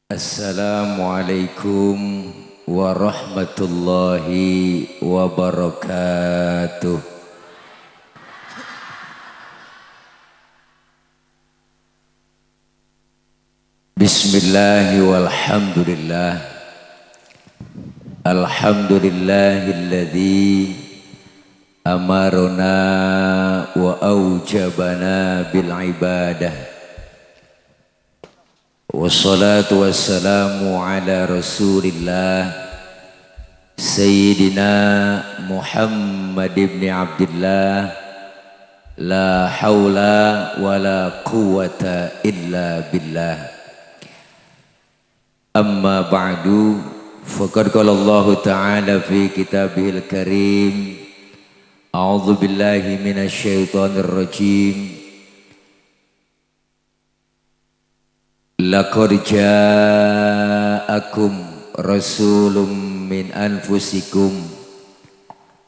Assalamualaikum warahmatullahi wabarakatuh. Bismillahi walhamdulillah. Alhamdulillahilladzi amarna wa aujabana bil ibadah. Wassalatu wassalamu ala rasulillah Sayyidina Muhammad ibn Abdullah. La hawla wa la quwwata illa billah. Amma ba'du, faqad qala Allah ta'ala fi kitabihil karim. A'udzu billahi minasy syaithanir rajim. Laqad ja'akum rasulun min anfusikum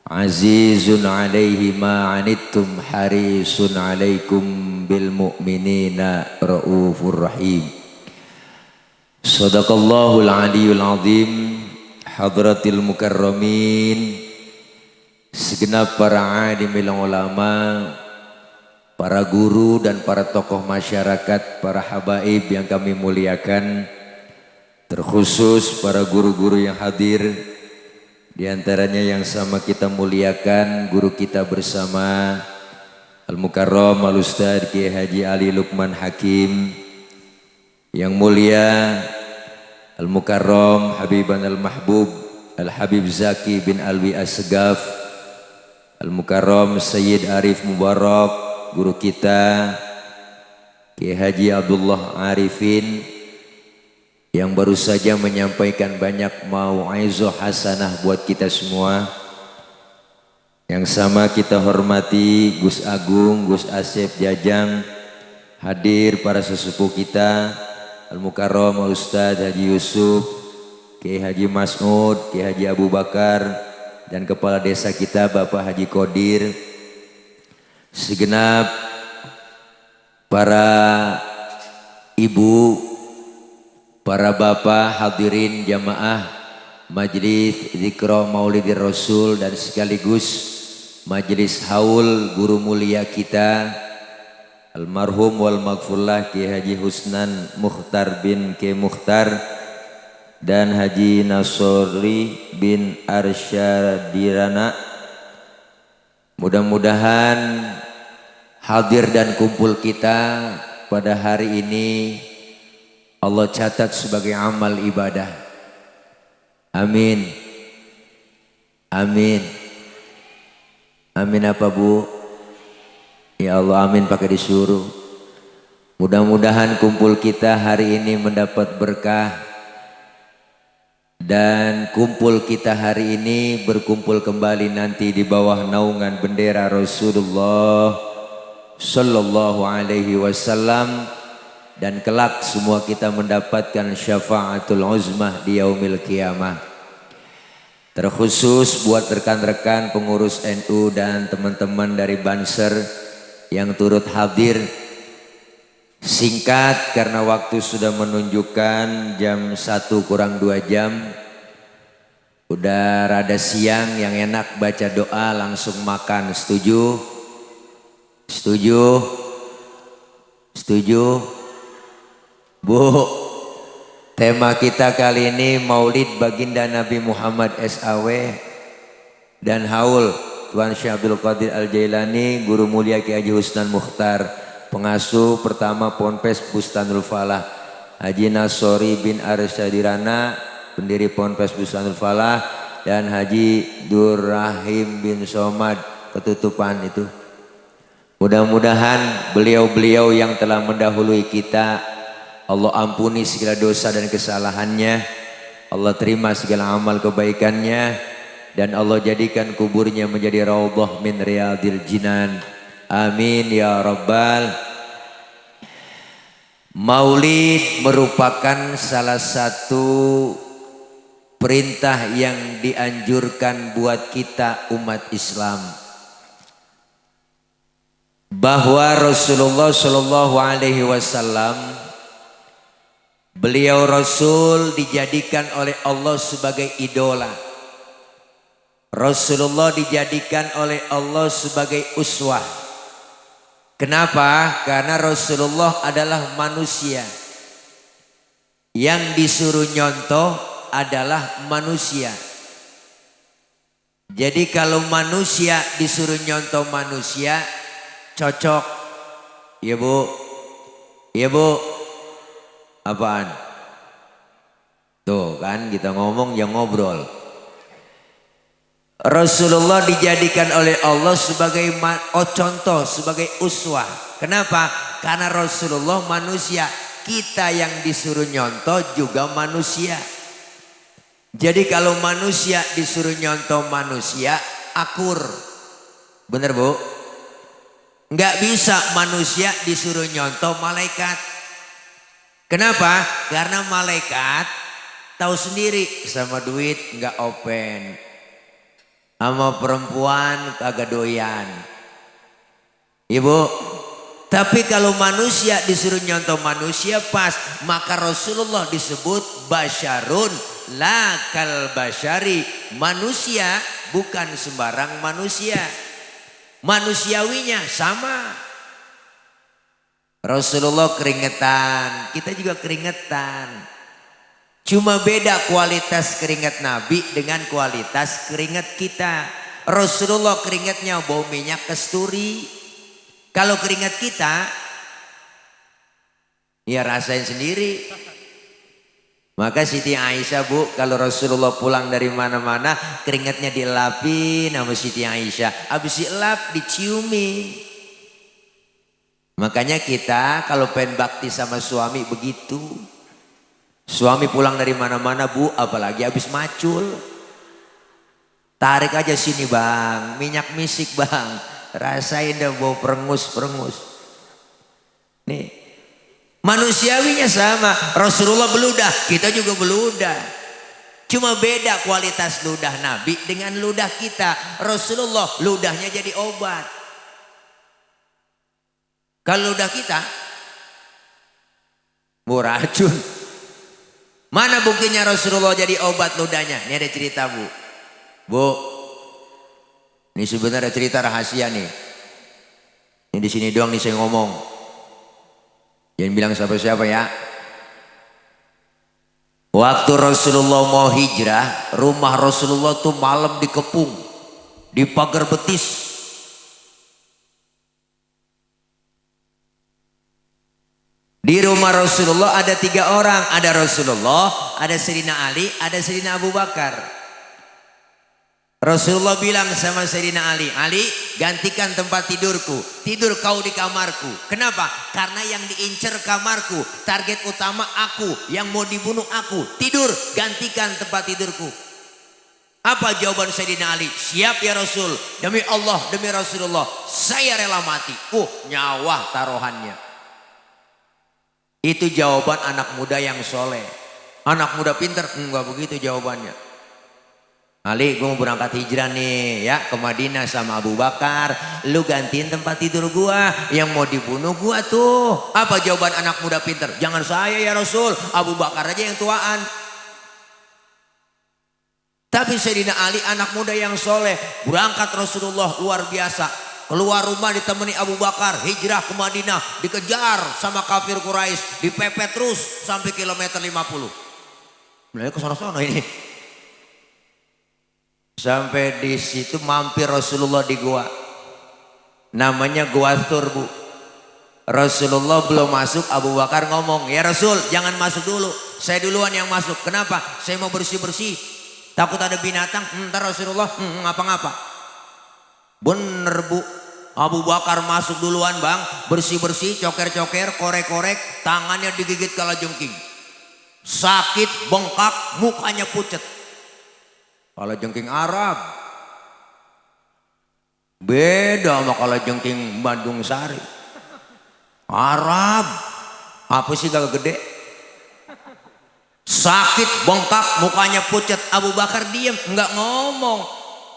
azizun 'alaihi ma 'anittum harisun 'alaikum bil mu'minina raufur rahim. Shadaqallahul 'aliyyul 'azim. Hadratil mukarramin, segenap para alimil ulama, para guru dan para tokoh masyarakat, para habaib yang kami muliakan, terkhusus para guru-guru yang hadir, di antaranya yang sama kita muliakan guru kita bersama Al-Mukarram Al-Ustadz Kiai Haji Ali Lukman Hakim, yang mulia Al-Mukarram Habiban Al-Mahbub Al-Habib Zaki bin Alwi As-Segaf, Al-Mukarram Sayyid Arif Mubarak, guru kita Kiai Haji Abdullah Arifin, yang baru saja menyampaikan banyak mau'izah hasanah buat kita semua. Yang sama kita hormati Gus Agung, Gus Asep Jajang, hadir para sesepuh kita Al-Mukarram Al-Ustadz Haji Yusuf, Kiai Haji Mas'ud, Kiai Haji Abu Bakar, dan kepala desa kita Bapak Haji Qadir, segenap para ibu, para bapak hadirin jamaah Majelis Zikra Maulidir Rasul, dan sekaligus Majelis Haul guru mulia kita almarhum wal maghfurlah Kiai Haji Husnan Mukhtar bin Kiai Mukhtar dan Haji Nasori bin Arsyadirana. Mudah-mudahan hadir dan kumpul kita pada hari ini Allah catat sebagai amal ibadah. Amin. Amin. Amin apa Bu? Ya Allah, amin pakai disuruh. Mudah-mudahan kumpul kita hari ini mendapat berkah. Dan kumpul kita hari ini berkumpul kembali nanti di bawah naungan bendera Rasulullah Sallallahu Alaihi Wasallam, dan kelak semua kita mendapatkan syafaatul uzmah di yaumil qiyamah. Terkhusus buat rekan-rekan pengurus NU dan teman-teman dari Banser yang turut hadir. Singkat karena waktu sudah menunjukkan jam 1 kurang 2 jam. Udah rada siang, yang enak baca doa langsung makan. Setuju? Setuju? Setuju? Bu, tema kita kali ini Maulid Baginda Nabi Muhammad SAW dan haul Tuan Syekh Abdul Qadir Al-Jailani, guru mulia Kiai Haji Husnan Mukhtar. Pengasuh pertama Ponpes Bustanul Falah Haji Nasori bin Arsyadirana, pendiri Ponpes Bustanul Falah, dan Haji Durrahim bin Somad, ketutupan itu. Mudah-mudahan beliau-beliau yang telah mendahului kita Allah ampuni segala dosa dan kesalahannya, Allah terima segala amal kebaikannya, dan Allah jadikan kuburnya menjadi raudhah min riyadil jinan. Amin ya rabbal. Maulid merupakan salah satu perintah yang dianjurkan buat kita umat Islam. bahwa Rasulullah Shallallahu Alaihi Wasallam Beliau Rasul dijadikan oleh Allah sebagai idola. Rasulullah dijadikan oleh Allah sebagai uswah. Kenapa? Karena Rasulullah adalah manusia. Yang disuruh nyontoh adalah manusia. Jadi kalau manusia disuruh nyontoh manusia, cocok. Ya bu, ya bu. Apaan? Tuh kan kita ngomong yang ngobrol. Rasulullah dijadikan oleh Allah sebagai contoh, sebagai uswah. Kenapa? Karena Rasulullah manusia. Kita yang disuruh nyontoh juga manusia. Jadi kalau manusia disuruh nyontoh manusia, akur. Bener bu? Nggak bisa manusia disuruh nyontoh malaikat. Kenapa? Karena malaikat tahu sendiri sama duit nggak open, sama perempuan kagak doyan. Ibu, tapi kalau manusia disuruh nyontoh manusia pas, maka Rasulullah disebut basyarun la kal basyari. Manusia bukan sembarang manusia. Manusiawinya sama. Rasulullah keringetan, kita juga keringetan. Cuma beda kualitas keringat Nabi dengan kualitas keringat kita. Rasulullah keringatnya bau minyak kasturi. Kalau keringat kita, ya rasain sendiri. Maka Siti Aisyah bu, kalau Rasulullah pulang dari mana-mana, keringatnya dilapin sama Siti Aisyah. Habis dilap, diciumi. Makanya kita kalau pengen bakti sama suami begitu. Suami pulang dari mana-mana bu, apalagi habis macul. Tarik aja sini bang, minyak misik bang. Rasain dah bau perengus-perengus. Nih, manusiawinya sama. Rasulullah beludah, kita juga beludah. Cuma beda kualitas ludah Nabi dengan ludah kita. Rasulullah ludahnya jadi obat. Kalau ludah kita, bu racun. Mana buktinya Rasulullah jadi obat ludahnya? Ini ada cerita bu. Bu, ini sebenarnya cerita rahasia nih. Ini di sini doang nih saya ngomong. Jangan bilang siapa-siapa ya. Waktu Rasulullah mau hijrah, rumah Rasulullah tuh malam dikepung, di pagar betis. Di rumah Rasulullah ada 3 orang. Ada Rasulullah, ada Sayyidina Ali, ada Sayyidina Abu Bakar. Rasulullah bilang sama Sayyidina Ali, Ali gantikan tempat tidurku. Tidur kau di kamarku. Kenapa? Karena yang diincar kamarku. Target utama aku. Yang mau dibunuh aku. Tidur, gantikan tempat tidurku. Apa jawaban Sayyidina Ali? Siap ya Rasul. Demi Allah, demi Rasulullah, saya rela mati. Nyawa taruhannya. Itu jawaban anak muda yang soleh. Anak muda pinter? Enggak begitu jawabannya. Ali, gue mau berangkat hijrah nih ya ke Madinah sama Abu Bakar. Lu gantiin tempat tidur gua. Yang mau dibunuh gua tuh. Apa jawaban anak muda pinter? Jangan saya ya Rasul, Abu Bakar aja yang tuaan. Tapi Sayyidina Ali anak muda yang soleh. Berangkat Rasulullah luar biasa. Keluar rumah ditemani Abu Bakar, hijrah ke Madinah, dikejar sama kafir Quraisy, dipepet terus sampai kilometer 50. Mulai ke sono-sono ini. Sampai di situ mampir Rasulullah di gua. Namanya Gua Thur bu. Rasulullah belum masuk, Abu Bakar ngomong, ya Rasul jangan masuk dulu. Saya duluan yang masuk. Kenapa? Saya mau bersih-bersih. Takut ada binatang. Ntar Rasulullah ngapa-ngapa. Bener bu. Abu Bakar masuk duluan bang, bersih-bersih, coker-coker, korek-korek, tangannya digigit kalajengking. Sakit, bengkak, mukanya pucet. Kalajengking Arab. Beda sama kalajengking Bandung Sari. Arab. Apa sih gak gede? Sakit, bengkak, mukanya pucet. Abu Bakar diam, nggak ngomong.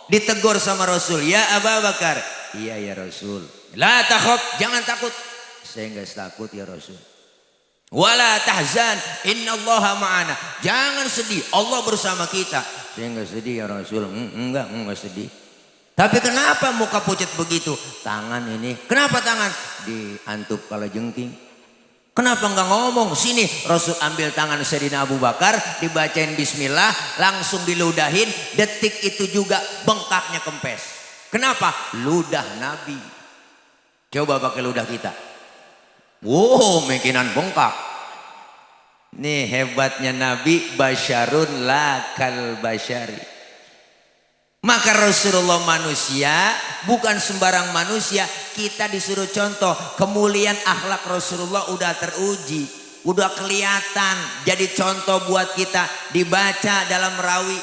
Ditegur sama Rasul, ya Abu Bakar. Iya ya Rasul. La takhaf, jangan takut. Saya enggak takut ya Rasul. Wala tahzan innallaha ma'ana. Jangan sedih, Allah bersama kita. Saya enggak sedih ya Rasul. Enggak sedih. Tapi kenapa muka pucat begitu? Tangan ini. Kenapa tangan? Diantuk kala jengking. Kenapa enggak ngomong? Sini Rasul ambil tangan Sayyidina Abu Bakar, dibacain bismillah, langsung diludahin. Detik itu juga bengkaknya kempes. Kenapa? Ludah Nabi. Coba pakai ludah kita. Wow, mekinan bengkak. Nih hebatnya Nabi, basyarun lakal basyari. Maka Rasulullah manusia, bukan sembarang manusia. Kita disuruh contoh, kemuliaan akhlak Rasulullah udah teruji, udah kelihatan. Jadi contoh buat kita, dibaca dalam rawi.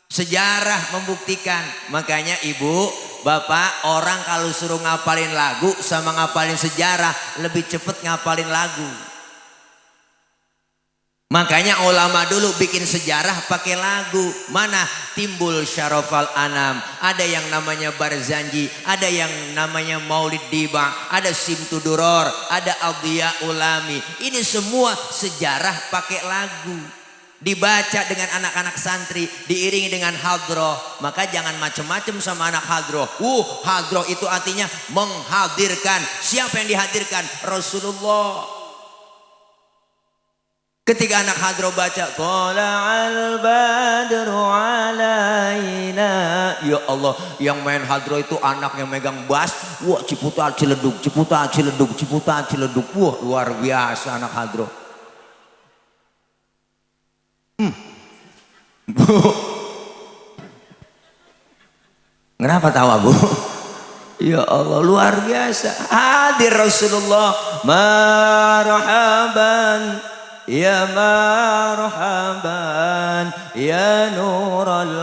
Sejarah membuktikan. Makanya ibu, bapak, orang kalau suruh ngapalin lagu sama ngapalin sejarah, lebih cepet ngapalin lagu. Makanya ulama dulu bikin sejarah pakai lagu. Mana? Timbul Syarafal Anam, ada yang namanya Barzanji, ada yang namanya Maulid Diba, ada Simtuduror, ada Adhiya Ulami. Ini semua sejarah pakai lagu. Dibaca dengan anak-anak santri, diiringi dengan hadroh. Maka jangan macem-macem sama anak hadroh. Hadroh itu artinya menghadirkan. Siapa yang dihadirkan? Rasulullah. Ketika anak hadroh baca Thala'al badru alaina, ya Allah, yang main hadroh itu anak yang megang bass. Wah, Ciputat Ciledug, Ciputat Ciledug, Ciputat Ciledug. Wah, luar biasa anak hadroh. Bu, kenapa tawa bu? Ya Allah, luar biasa. Hadir Rasulullah. Marhaban ya marhaban ya nural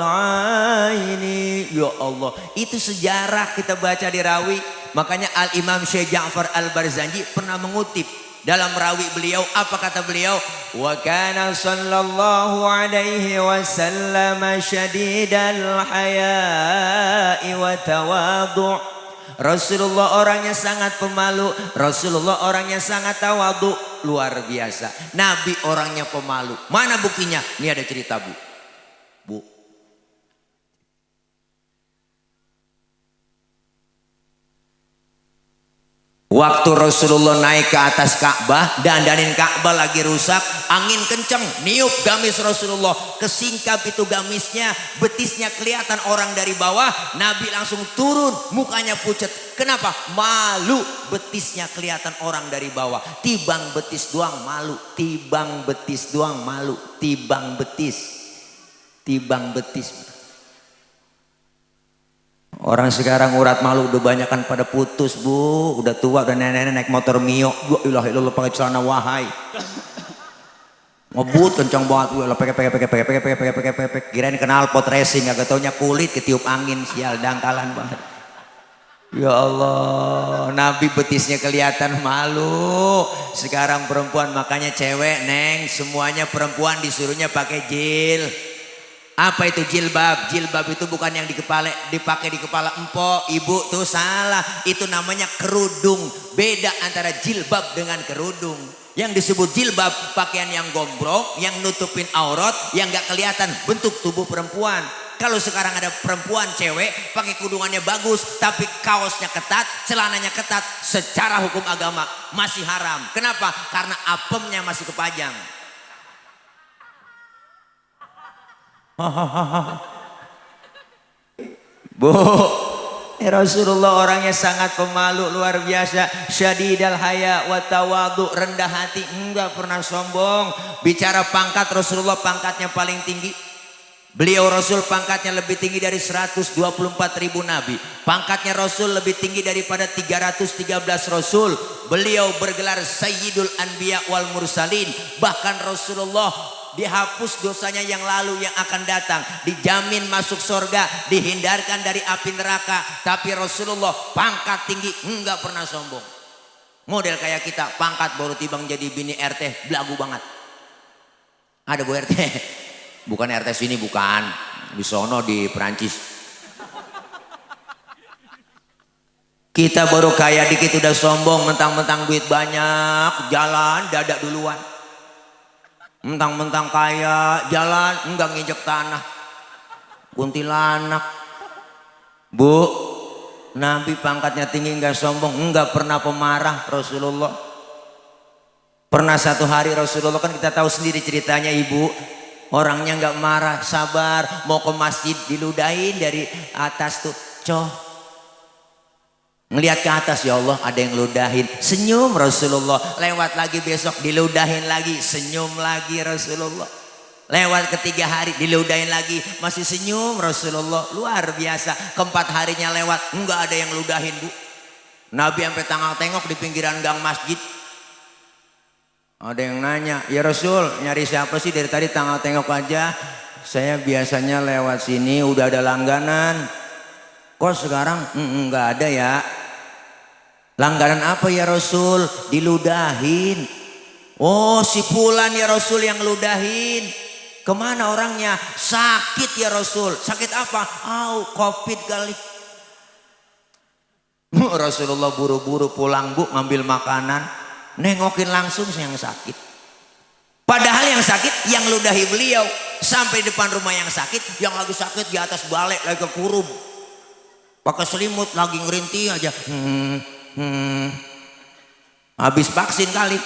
aini. Ya Allah, itu sejarah kita baca di rawi. Makanya Al-Imam Syekh Ja'far Al-Barzanji pernah mengutip dalam rawi beliau. Apa kata beliau? Wa kana sallallahu alaihi wasallam syadidal haya'i wa tawadhu'. Rasulullah orangnya sangat pemalu, Rasulullah orangnya sangat tawadhu, luar biasa. Nabi orangnya pemalu. Mana buktinya? Ini ada cerita bu. Waktu Rasulullah naik ke atas Ka'bah, dandanin Ka'bah lagi rusak, angin kenceng, niup gamis Rasulullah, kesingkap itu gamisnya, betisnya kelihatan orang dari bawah. Nabi langsung turun, mukanya pucat. Kenapa? Malu, betisnya kelihatan orang dari bawah. Tibang betis doang malu, tibang betis doang malu, tibang betis, tibang betis. Orang sekarang urat malu udah banyak kan pada putus bu, udah tua, udah nenek-nenek naik motor Mio. Gua ilah ilah pakai celana wahai, ngebut kencang banget. Gua pakai kirain kenal pot racing, agak taunya kulit ketiup angin, sial dangkalan banget. Ya Allah, Nabi betisnya kelihatan malu. Sekarang perempuan, makanya cewek neng semuanya perempuan disuruhnya pakai jil. Apa itu jilbab? Jilbab itu bukan yang dipakai di kepala empok, ibu, tuh salah. Itu namanya kerudung. Beda antara jilbab dengan kerudung. Yang disebut jilbab pakaian yang gombrong, yang nutupin aurat, yang gak kelihatan bentuk tubuh perempuan. Kalau sekarang ada perempuan cewek pakai kudungannya bagus, tapi kaosnya ketat, celananya ketat, secara hukum agama masih haram. Kenapa? Karena apemnya masih kepajang. Bu, Rasulullah orangnya sangat pemalu, luar biasa. Syadidal haya wa tawadhu, rendah hati, enggak pernah sombong. Bicara pangkat, Rasulullah pangkatnya paling tinggi. Beliau Rasul pangkatnya lebih tinggi dari 124.000 nabi. Pangkatnya Rasul lebih tinggi daripada 313 Rasul. Beliau bergelar Sayyidul Anbiya wal Mursalin. Bahkan Rasulullah dihapus dosanya yang lalu, yang akan datang, dijamin masuk surga, dihindarkan dari api neraka. Tapi Rasulullah pangkat tinggi, enggak pernah sombong. Model kayak kita, pangkat baru tibang jadi bini RT, belagu banget. Ada bu RT, bukan RT sini, bukan di sono di Perancis. Kita baru kaya dikit udah sombong, mentang-mentang duit banyak, jalan dadak duluan. Mentang-mentang kaya, jalan enggak nginjek tanah. Kuntilanak. Bu, Nabi pangkatnya tinggi enggak sombong, enggak pernah pemarah Rasulullah. Pernah satu hari Rasulullah, kan kita tahu sendiri ceritanya ibu, orangnya enggak marah, sabar, mau ke masjid diludahin dari atas tuh, ngelihat ke atas, ya Allah ada yang ludahin, senyum Rasulullah. Lewat lagi besok diludahin lagi, senyum lagi Rasulullah. Lewat ketiga hari diludahin lagi, masih senyum Rasulullah. Luar biasa. Keempat harinya lewat, enggak ada yang ludahin bu. Nabi sampai tengok-tengok di pinggiran gang masjid. Ada yang nanya, ya Rasul nyari siapa sih dari tadi tengok-tengok aja? Saya biasanya lewat sini udah ada langganan. Kok sekarang enggak ada ya? Langganan apa ya Rasul? Diludahin. Oh si Fulan ya Rasul yang ludahin. Kemana orangnya? Sakit ya Rasul. Sakit apa? Covid kali. Rasulullah buru-buru pulang bu, ngambil makanan, nengokin langsung yang sakit. Padahal yang sakit yang ludahi beliau. Sampai depan rumah yang sakit, yang lagi sakit di atas balai lagi kekurung, pakai selimut lagi ngerintih aja. Habis vaksin kali.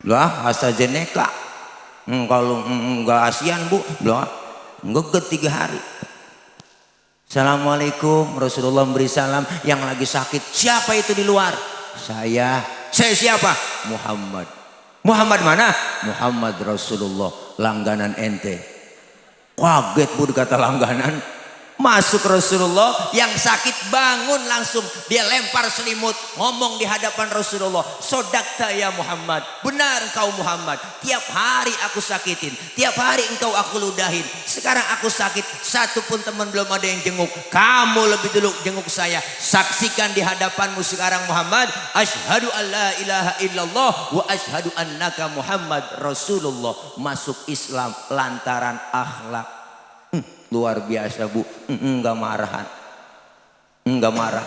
Lah AstraZeneca. Kalau enggak ASEAN bu, lah ngeget 3 hari. Assalamualaikum, Rasulullah memberi salam. Yang lagi sakit siapa itu di luar? Saya siapa? Muhammad. Muhammad mana? Muhammad Rasulullah, langganan ente. Kaget bu dikata langganan. Masuk Rasulullah, yang sakit bangun langsung, dia lempar selimut, ngomong di hadapan Rasulullah, sodakta ya Muhammad, benar engkau Muhammad, tiap hari aku sakitin, tiap hari engkau aku ludahin, sekarang aku sakit, satu pun teman belum ada yang jenguk, kamu lebih dulu jenguk saya. Saksikan di hadapanmu sekarang Muhammad, asyhadu an la ilaha illallah wa asyhadu annaka Muhammad Rasulullah. Masuk Islam lantaran akhlak. Luar biasa bu, enggak marahan, enggak marah.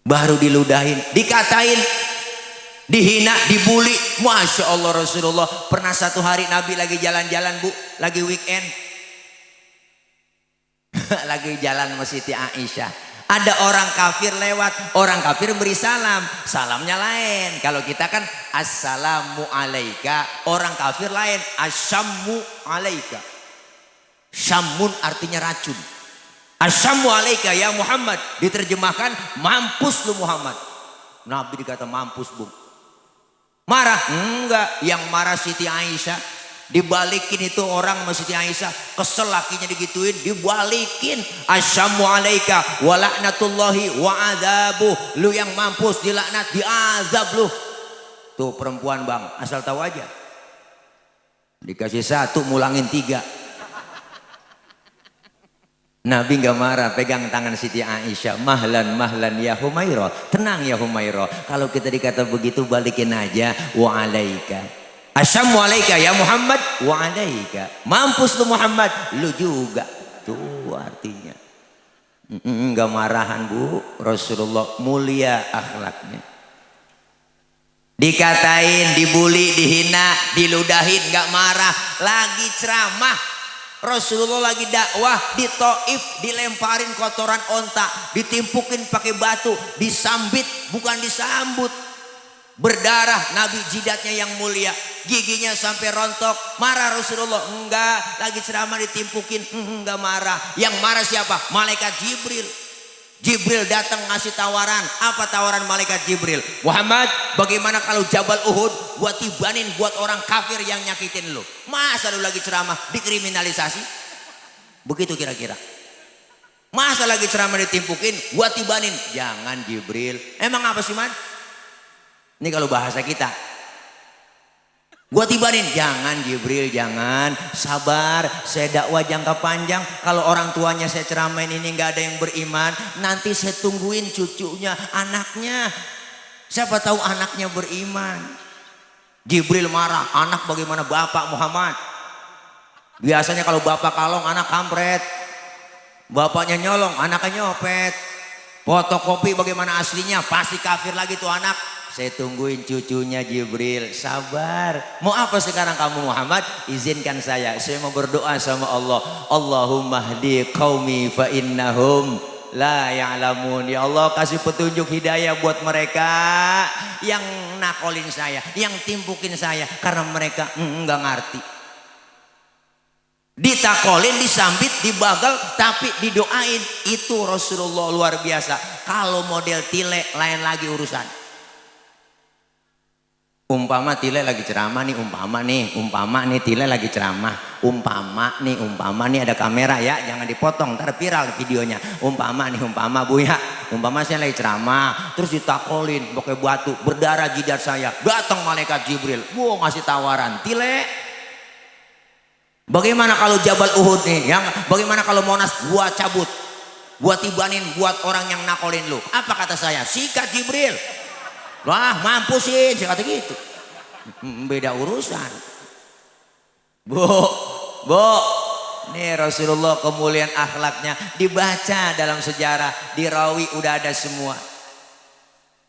Baru diludahin, dikatain, dihina, dibully. Masya Allah Rasulullah. Pernah satu hari Nabi lagi jalan-jalan bu, lagi weekend, lagi jalan sama Siti Aisyah. Ada orang kafir lewat, orang kafir beri salam, salamnya lain. Kalau kita kan assalamu alaika, orang kafir lain asyammu alaika. Syamun artinya racun. Asyammu alaika ya Muhammad, diterjemahkan mampus lu Muhammad. Nabi dikata mampus bu. Marah? Enggak, yang marah Siti Aisyah. Dibalikin itu orang sama Siti Aisyah, kesel lakinya digituin, dibalikin. Asyammu alaika wa la'natullahi wa adzabuh, lu yang mampus, dilaknat, diazab lu. Tuh perempuan bang, asal tahu aja, dikasih 1 mulangin 3. Nabi nggak marah, pegang tangan Siti Aisyah, mahlan mahlan ya Humairah, tenang ya Humairah, kalau kita dikata begitu balikin aja, wa alaika. Asyammu alaika ya Muhammad wa alaika. Mampus lu Muhammad, lu juga. Tuh artinya. Enggak marahan bu, Rasulullah mulia akhlaknya. Dikatain, dibully, dihina, diludahin, enggak marah. Lagi ceramah, Rasulullah lagi dakwah di Taif, dilemparin kotoran onta, ditimpukin pakai batu, disambit, bukan disambut. Berdarah, Nabi jidatnya yang mulia, giginya sampai rontok. Marah Rasulullah? Enggak. Lagi ceramah ditimpukin, enggak marah. Yang marah siapa? Malaikat Jibril. Jibril datang ngasih tawaran. Apa tawaran malaikat Jibril? Muhammad, bagaimana kalau Jabal Uhud buat tibanin buat orang kafir yang nyakitin lu? Masa lu lagi ceramah dikriminalisasi? Begitu kira-kira. Masa lagi ceramah ditimpukin buat tibanin? Jangan Jibril. Emang apa sih man? Ini kalau bahasa kita, gua tibanin, jangan Jibril, jangan, sabar, saya dakwah jangka panjang. Kalau orang tuanya saya ceramain ini nggak ada yang beriman, nanti saya tungguin cucunya, anaknya, siapa tahu anaknya beriman. Jibril marah, anak bagaimana bapak Muhammad? Biasanya kalau bapak kalong anak kampret, bapaknya nyolong anaknya nyopet. Fotokopi bagaimana aslinya, pasti kafir lagi tuh anak. Saya tungguin cucunya Jibril, sabar. Mau apa sekarang kamu Muhammad? Izinkan saya mau berdoa sama Allah. Allahumma hdi qaumi fa innahum la ya'lamun. Ya Allah, kasih petunjuk hidayah buat mereka yang nakolin saya, yang timpukin saya, karena mereka enggak ngerti. Ditakolin, disambit, dibagal, tapi didoain. Itu Rasulullah luar biasa. Kalau model tile lain lagi urusan. Umpama tile lagi ceramah nih, umpama nih tile lagi ceramah, umpama nih ada kamera ya, jangan dipotong ntar viral videonya. Umpama Bu ya, umpama saya lagi ceramah terus ditakolin pakai batu, berdarah jidat saya, datang malaikat Jibril, ngasih tawaran tile. Bagaimana kalau Jabal Uhud nih, bagaimana kalau Monas gua cabut, gua tibanin buat orang yang nakolin lu? Apa kata saya? Sikat Jibril. Wah, mampusin, saya kata gitu. Beda urusan. Bu, nih Rasulullah kemuliaan akhlaknya dibaca dalam sejarah, di rawi udah ada semua.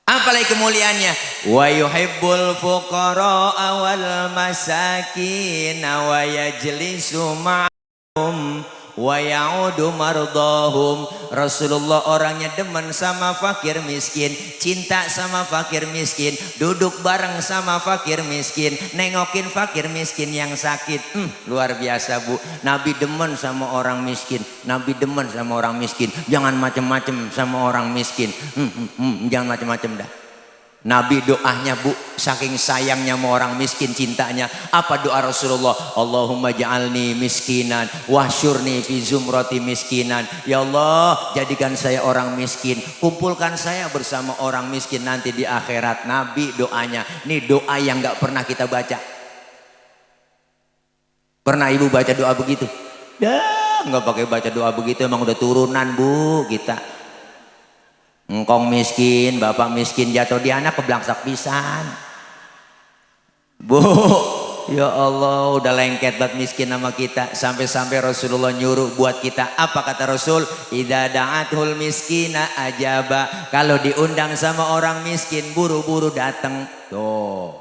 Apalagi kemuliaannya, wa yuhibbul fuqara wal masakin wa yajlisu ma'hum wa ya'udu mardahum. Rasulullah orangnya demen sama fakir miskin, cinta sama fakir miskin, duduk bareng sama fakir miskin, nengokin fakir miskin yang sakit. Luar biasa Bu, Nabi demen sama orang miskin, Nabi demen sama orang miskin. Jangan macem-macem sama orang miskin, jangan macem-macem dah. Nabi doanya Bu, saking sayangnya sama orang miskin, cintanya. Apa doa Rasulullah? Allahumma ja'alni miskinan wahsyurni fi zumrati miskinan. Ya Allah, jadikan saya orang miskin, kumpulkan saya bersama orang miskin nanti di akhirat. Nabi doanya, ini doa yang gak pernah kita baca. Pernah ibu baca doa begitu? Dah, gak pakai baca doa begitu, emang udah turunan Bu kita. Engkong miskin, bapak miskin, jatuh di anak keblangsak pisan. Bu, ya Allah, udah lengket banget miskin sama kita. Sampai-sampai Rasulullah nyuruh buat kita. Apa kata Rasul? Idza da'atul miskina ajaba. Kalau diundang sama orang miskin, buru-buru datang. Tuh.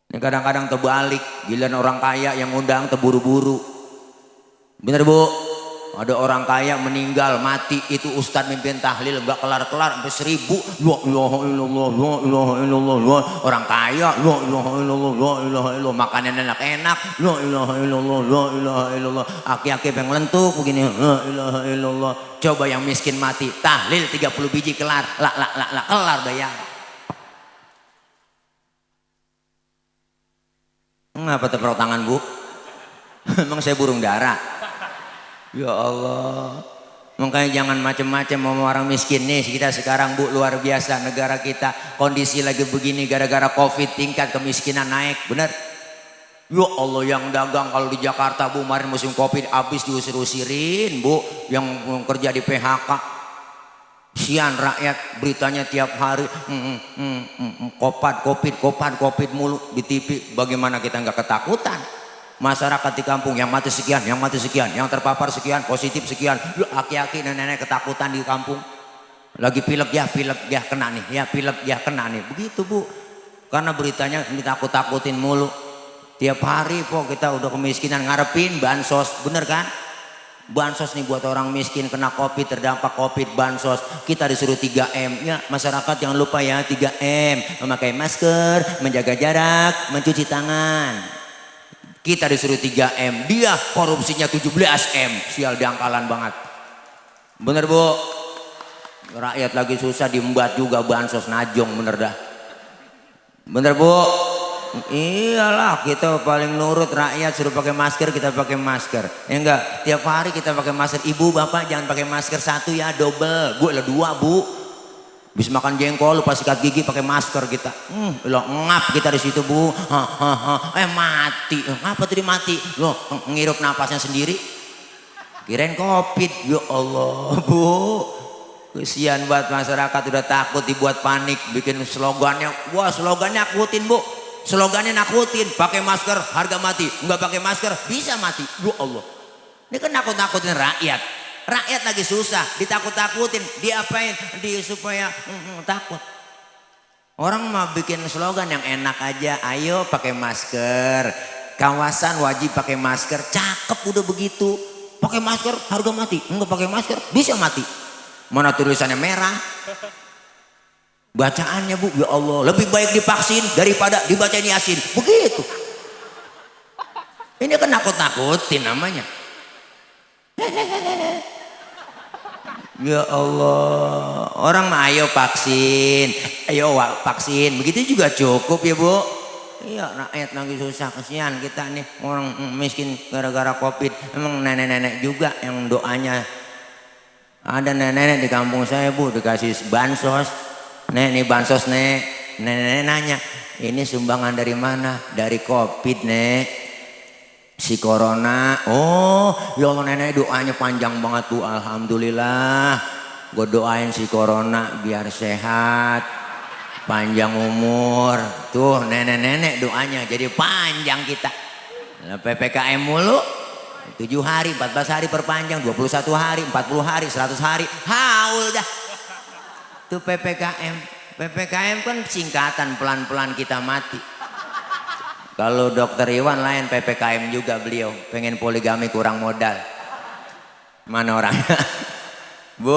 Ini kadang-kadang terbalik. Giliran orang kaya yang undang terburu-buru. Bener Bu? Ada orang kaya meninggal mati, itu ustadz mimpin tahlil nggak kelar-kelar sampai 1000. La ilaha illallah, la ilaha illallah. Orang kaya, la ilaha illallah, la ilaha illallah. Makanan enak-enak, la ilaha illallah, la ilaha illallah. Aki-aki pengen lentuk begini, la ilaha illallah. Coba yang miskin mati, tahlil 30 biji kelar, kelar bayang. Ngapa tepuk tangan Bu? Emang saya burung dara? Ya Allah, makanya jangan macem-macem sama orang miskin nih. Kita sekarang Bu luar biasa, negara kita kondisi lagi begini gara-gara Covid, tingkat kemiskinan naik, bener? Ya Allah, yang dagang kalau di Jakarta Bu kemarin musim Covid habis diusir-usirin Bu, yang kerja di PHK. Sian rakyat, beritanya tiap hari Covid mulu di TV. Bagaimana kita nggak ketakutan? Masyarakat di kampung yang mati sekian, yang terpapar sekian, positif sekian. Aki-aki nenek-nenek ketakutan di kampung. Lagi pilek ya kena nih, begitu Bu. Karena beritanya ditakut-takutin mulu. Tiap hari kita udah kemiskinan, ngarepin bansos, bener kan? Bansos nih buat orang miskin kena Covid, terdampak Covid, bansos. Kita disuruh 3M ya, masyarakat jangan lupa ya, 3M, memakai masker, menjaga jarak, mencuci tangan. Kita disuruh 3M, dia korupsinya 17M. Sial, diangkalan banget. Bener Bu? Rakyat lagi susah diembat juga bansos, najong bener dah. Bener Bu? Iyalah, kita paling nurut rakyat, suruh pakai masker kita pakai masker. Ya enggak, tiap hari kita pakai masker. Ibu bapak jangan pakai masker 1 ya, double. Gue lah 2 Bu. Bisa makan jengkol lupa sikat gigi pakai masker kita. Lo ngap kita di situ Bu. Mati. Ngapa tadi mati? Lo ngirup napasnya sendiri. Kirain Covid. Ya Allah Bu. Kesian banget masyarakat, udah takut dibuat panik, bikin slogannya. Wah, slogannya akutin Bu. slogannya nakutin, pakai masker harga mati, nggak pakai masker bisa mati. Ya Allah, ini kan nakut-nakutin rakyat. Rakyat lagi susah, ditakut-takutin, diapain, supaya takut. Orang mah bikin slogan yang enak aja, ayo pakai masker, kawasan wajib pakai masker, cakep udah begitu. Pakai masker harga mati, enggak pakai masker bisa mati. Mana tulisannya merah? Bacaannya Bu, ya Allah, lebih baik divaksin daripada dibacain Yasin. Begitu. Ini kan nakut-nakutin namanya. Ya Allah, orang mah ayo vaksin, ayo vaksin, begitu juga cukup ya Bu. Iya, rakyat lagi susah, kesian kita nih orang miskin gara-gara Covid. Emang nenek-nenek juga yang doanya. Ada nenek-nenek di kampung saya Bu, dikasih bansos. Nek, nih bansos nek, nenek-nenek nanya, ini sumbangan dari mana? Dari Covid nek. Si corona. Oh ya Allah, nenek doanya panjang banget Bu, alhamdulillah. Gue doain si corona biar sehat, panjang umur. Tuh nenek-nenek doanya jadi panjang kita. PPKM mulu 7 hari, 14 hari perpanjang, 21 hari, 40 hari, 100 hari, haul dah. Tuh PPKM. PPKM kan singkatan, pelan-pelan kita mati. Kalau dokter Iwan lain, PPKM juga beliau, pengen poligami kurang modal. Mana orangnya? Bu,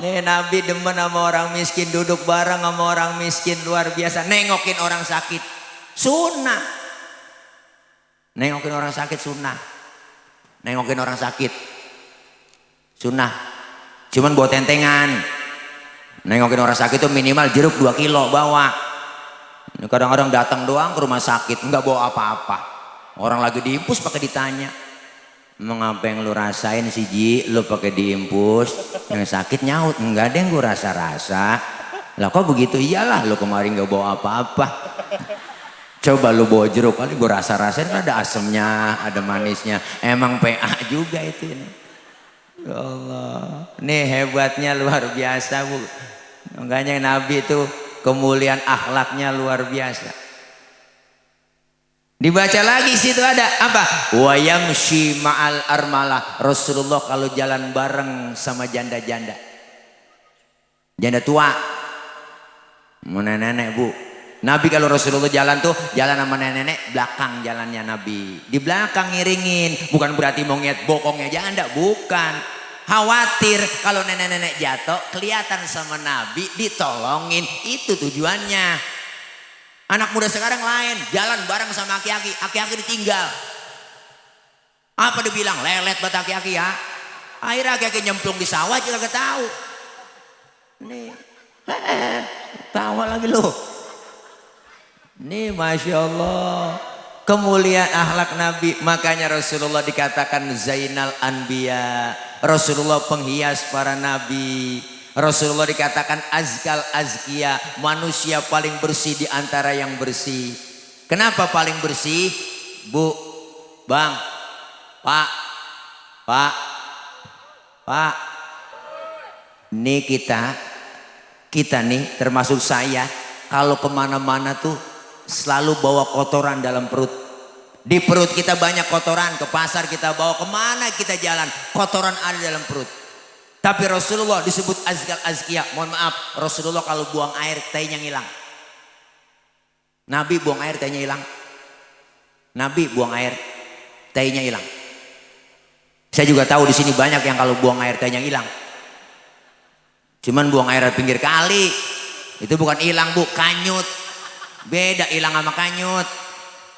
nih Nabi demen sama orang miskin, duduk bareng sama orang miskin luar biasa, nengokin orang sakit, sunnah. Nengokin orang sakit sunnah. Nengokin orang sakit sunnah. Cuman buat tentengan. Nengokin orang sakit tuh minimal jeruk 2 kilo bawa. Kadang-kadang datang doang ke rumah sakit, nggak bawa apa-apa. Orang lagi diimpus pakai ditanya, mengapa yang lu rasain sih Ji, lu pakai diimpus, yang sakit nyaut, enggak ada yang gue rasa-rasa. Lah kok begitu? Iyalah, lu kemarin nggak bawa apa-apa. Coba lu bawa jeruk, kali gue rasa-rasain kan ada asemnya, ada manisnya. Emang PA juga itu ini. Ya Allah, nih hebatnya luar biasa Bu. Makanya Nabi itu kemuliaan akhlaknya luar biasa. Dibaca lagi situ ada apa? Wa yamshi ma'al armalah. Rasulullah kalau jalan bareng sama janda-janda. Janda tua. Nenek-nenek Bu. Nabi kalau Rasulullah jalan tuh jalan sama nenek-nenek, belakang jalannya Nabi. Di belakang ngiringin. Bukan berarti mau ngeliat bokongnya janda, bukan. Khawatir kalau nenek-nenek jatuh kelihatan sama Nabi, ditolongin, itu tujuannya. Anak muda sekarang lain, jalan bareng sama aki-aki, aki-aki ditinggal. Apa dibilang? Lelet buat aki-aki ya. Akhirnya aki-aki nyemplung di sawah juga gak tahu. Nih, tawa lagi loh. Nih Masya Allah, kemuliaan akhlak Nabi. Makanya Rasulullah dikatakan Zainal Anbiya, Rasulullah penghias para nabi. Rasulullah dikatakan azkal azkia, manusia paling bersih di antara yang bersih. Kenapa paling bersih? Bu, Bang, Pak, ini kita nih termasuk saya, kalau kemana-mana tuh selalu bawa kotoran dalam perut. Di perut kita banyak kotoran, ke pasar kita bawa, kemana kita jalan kotoran ada dalam perut. Tapi Rasulullah disebut azkal azkia. Mohon maaf, Rasulullah kalau buang air tainya ngilang. Nabi buang air tainya hilang. Nabi buang air tainya hilang. Saya juga tahu di sini banyak yang kalau buang air tainya hilang. Cuman buang air di pinggir kali itu bukan hilang Bu, kanyut. Beda hilang sama kanyut.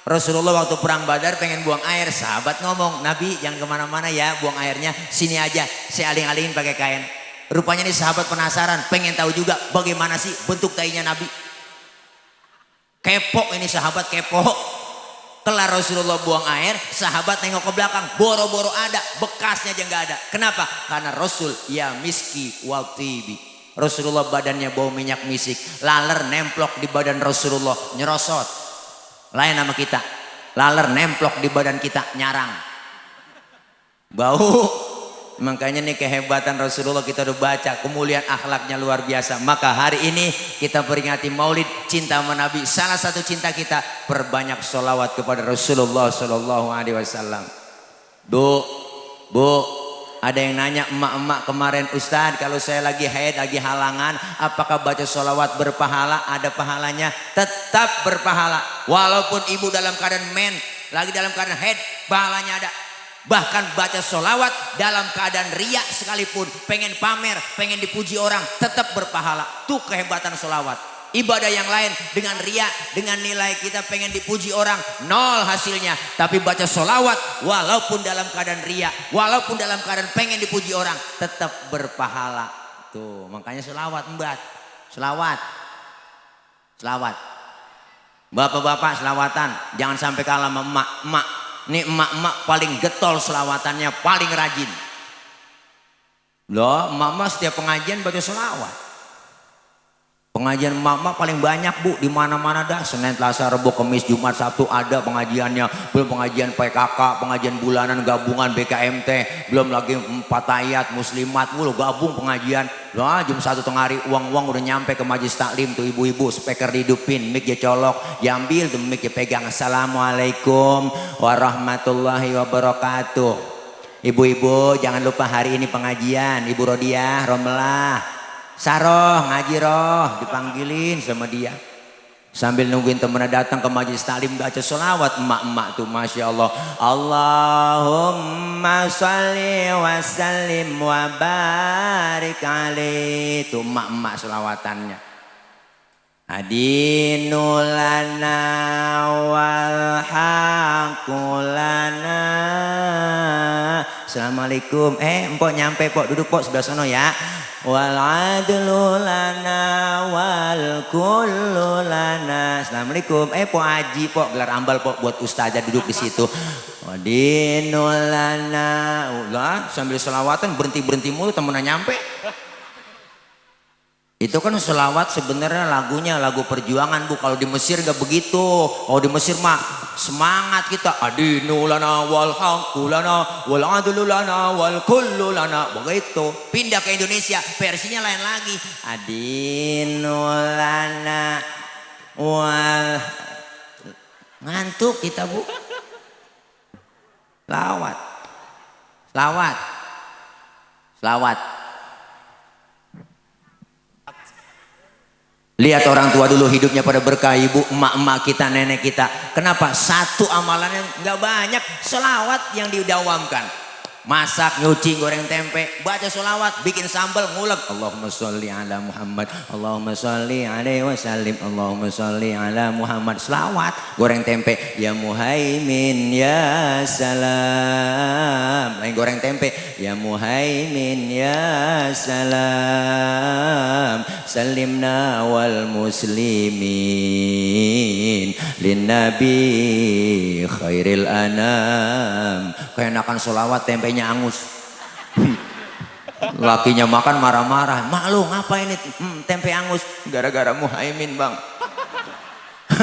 Rasulullah waktu perang Badar pengen buang air, sahabat ngomong, Nabi jangan kemana-mana ya, buang airnya sini aja, saya aling-alingin pakai kain. Rupanya nih sahabat penasaran, pengen tahu juga bagaimana sih bentuk tainya Nabi. Kepo ini sahabat, kepo. Kelar Rasulullah buang air, sahabat nengok ke belakang, boro-boro ada, bekasnya aja nggak ada. Kenapa? Karena Rasul ya miski wal tibi. Rasulullah badannya bau minyak misik, laler nemplok di badan Rasulullah, nyerosot. Lain sama kita, laler nemplok di badan kita, nyarang, bau. Makanya nih kehebatan Rasulullah kita udah baca, kemuliaan akhlaknya luar biasa. Maka hari ini kita peringati Maulid cinta sama Nabi. Salah satu cinta kita perbanyak sholawat kepada Rasulullah Shallallahu Alaihi Wasallam. Bu, ada yang nanya emak-emak kemarin, Ustadz kalau saya lagi haid, lagi halangan, apakah baca sholawat berpahala? Ada pahalanya, tetap berpahala. Walaupun ibu dalam keadaan lagi dalam keadaan haid, pahalanya ada. Bahkan baca sholawat dalam keadaan riak sekalipun, pengen pamer, pengen dipuji orang, tetap berpahala. Tuh kehebatan sholawat. Ibadah yang lain dengan riak, dengan nilai kita pengen dipuji orang, nol hasilnya. Tapi baca sholawat walaupun dalam keadaan riak, walaupun dalam keadaan pengen dipuji orang, tetap berpahala. Tuh makanya sholawat mbak, sholawat. Bapak-bapak selawatan, jangan sampai kalah sama emak-emak. Nih emak-emak paling getol selawatannya, paling rajin. Loh, emak-emak setiap pengajian baca selawat. Pengajian emak-emak paling banyak bu, di mana-mana dah. Senin, Selasa, Rabu, Kamis, Jumat, Sabtu ada pengajiannya. Belum pengajian PKK, pengajian bulanan gabungan BKMT, belum lagi 4 ayat muslimat, lu gabung pengajian. Loh, jam 1 tengah hari uang udah nyampe ke majelis taklim tuh ibu-ibu, speaker dihidupin, mic ya colok, diambil tuh mic ya pegang. Assalamualaikum warahmatullahi wabarakatuh. Ibu-ibu jangan lupa hari ini pengajian, Ibu Rodiah, Romelah, Saroh, ngaji roh, dipanggilin sama dia. Sambil nungguin temennya datang ke majelis taklim baca sholawat, emak-emak tuh Masya Allah. Allahumma sholli wa sallim wa barik alaihi. Tuh emak-emak sholawatannya. Adinulana wal haqulana. Assalamualaikum. Empok nyampe pok, duduk pok sebelah sana ya. Wal adlu lana wal kullu lana. Assalamualaikum. Pok Haji pok, gelar ambal pok buat ustazah duduk di situ. Wadinul lana. Ulah sambil selawatan berhenti mulu temennya nyampe. Itu kan selawat sebenarnya lagunya lagu perjuangan bu. Kalau di Mesir nggak begitu. Kalau di Mesir mah semangat kita. Adinu lana wal haqqu lana wal adlu lana wal kullu lana. Begitu. Pindah ke Indonesia versinya lain lagi. Adinu lana wal. Ngantuk kita bu. Selawat. Lihat orang tua dulu hidupnya pada berkah, ibu, emak-emak kita, nenek kita. Kenapa? Satu amalannya nggak banyak, selawat yang didawamkan. Masak, nyuci, goreng tempe, baca sholawat, bikin sambal, ngulek. Allahumma sholli ala Muhammad, Allahumma sholli alaihi wasallim, Allahumma sholli ala Muhammad. Selawat, goreng tempe, ya muhaimin ya salam. Lain goreng tempe, ya muhaimin ya salam. Salimna wal muslimin lin nabi khairil anam. Keenakan sholawat tempenya angus. Lakinya makan marah-marah. Mak lu ngapain ini tempe angus? Gara-gara Muhaimin bang.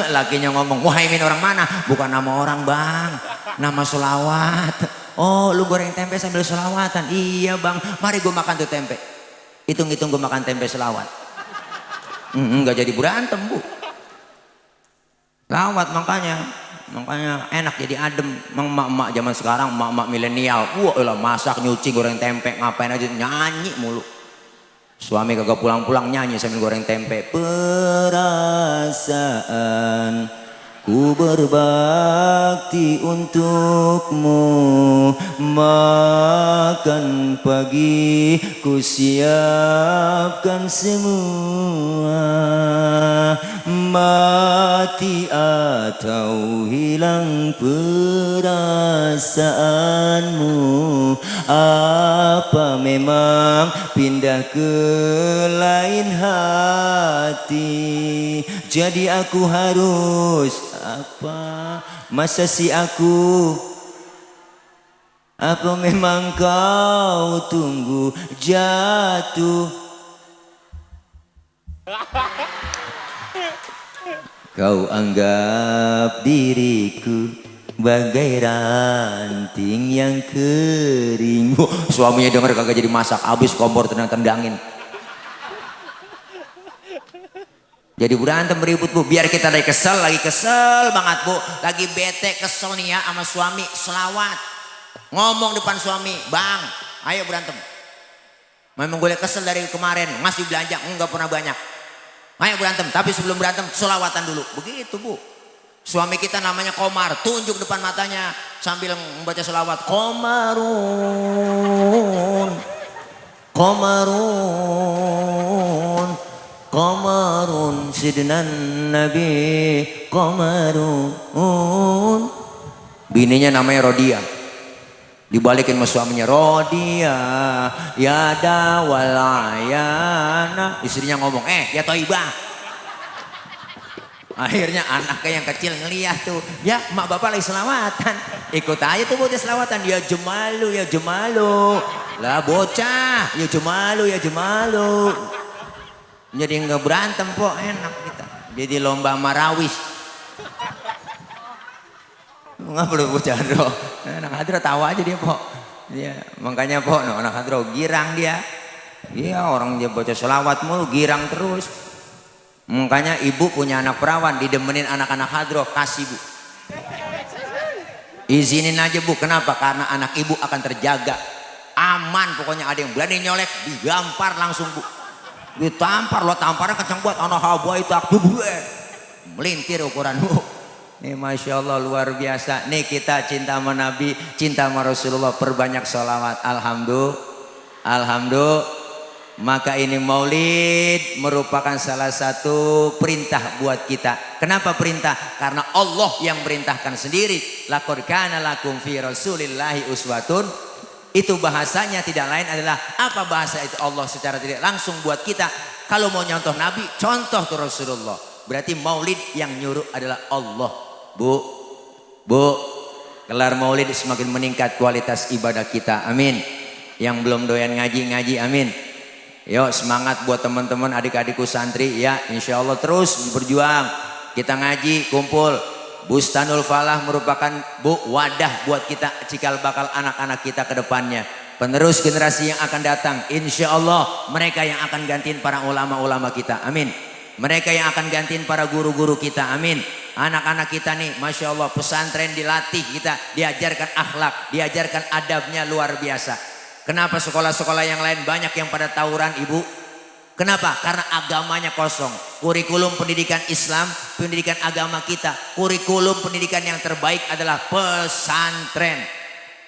Lakinya ngomong, Muhaimin orang mana? Bukan nama orang bang, nama sholawat. Oh lu goreng tempe sambil sholawatan? Iya bang, mari gue makan tuh tempe. Hitung-hitung gue makan tempe sholawat. Nggak jadi berantem bu. Sholawat makanya enak jadi adem. Emak-emak zaman sekarang, emak-emak milenial, wah elah masak, nyuci, goreng tempe, ngapain aja nyanyi mulu. Suami kagak pulang-pulang nyanyi sambil goreng tempe. Perasaan ku berbakti untukmu, makan pagi ku siapkan semua, mati atau hilang perasaanmu, apa memang pindah ke lain hati, jadi aku harus apa? Masa si aku? Apa memang kau tunggu jatuh? Kau anggap diriku bagai ranting yang kering. Suaminya denger kagak jadi masak, habis kompor tendang-tendangin. Jadi berantem ribut bu, biar kita lagi kesel banget bu, lagi bete kesel nih ya sama suami, selawat ngomong depan suami, bang ayo berantem, memang gue kesel dari kemarin masih belanja enggak pernah banyak, ayo berantem, tapi sebelum berantem selawatan dulu, begitu bu. Suami kita namanya Komar, tunjuk depan matanya sambil membaca selawat, Komarun Komarun Qamarun sidnan Nabi Qamarun. Bininya namanya Rodia, dibalikin sama suaminya, Rodia ya dawal ayana. Istrinya ngomong ya Toibah. Akhirnya anaknya yang kecil ngeliat tuh, ya mak bapak lagi selawatan, ikut aja tuh bocah selawatan, ya jemalu ya jemalu lah bocah, ya jemalu ya jemalu. Jadi nggak berantem po, enak kita. Jadi lomba marawis. Nggak perlu bercanda. Anak hadro tawa aja dia po. Dia makanya po, anak hadro girang dia. Iya orang dia baca selawat mulu girang terus. Makanya ibu punya anak perawan, didemenin anak-anak hadro, kasih bu. Izinin aja bu, kenapa? Karena anak ibu akan terjaga. Aman pokoknya, ada yang berani nyolek, digampar langsung bu. Ditampar, lo tamparnya kencang buat anak hawa itu aku gue melintir ukuranmu. Nih masya Allah luar biasa. Nih kita cinta sama Nabi, cinta sama Rasulullah, perbanyak sholawat. Alhamdulillah. Maka ini maulid merupakan salah satu perintah buat kita. Kenapa perintah? Karena Allah yang perintahkan sendiri. Laqad kana lakum fi Rasulillahi uswatun. Itu bahasanya tidak lain adalah apa bahasa itu, Allah secara tidak langsung buat kita. Kalau mau nyontoh Nabi, contoh ke Rasulullah. Berarti maulid yang nyuruh adalah Allah. Bu, kelar maulid semakin meningkat kualitas ibadah kita. Amin. Yang belum doyan ngaji, amin. Yuk semangat buat teman-teman adik-adikku santri ya. Insya Allah terus berjuang. Kita ngaji, kumpul. Bustanul Falah merupakan wadah buat kita cikal bakal anak-anak kita ke depannya. Penerus generasi yang akan datang, insya Allah mereka yang akan gantiin para ulama-ulama kita, amin. Mereka yang akan gantiin para guru-guru kita, amin. Anak-anak kita nih, masya Allah pesantren dilatih kita, diajarkan akhlak, diajarkan adabnya luar biasa. Kenapa sekolah-sekolah yang lain banyak yang pada tawuran ibu? Kenapa? Karena agamanya kosong. Kurikulum pendidikan Islam, pendidikan agama kita, kurikulum pendidikan yang terbaik adalah pesantren.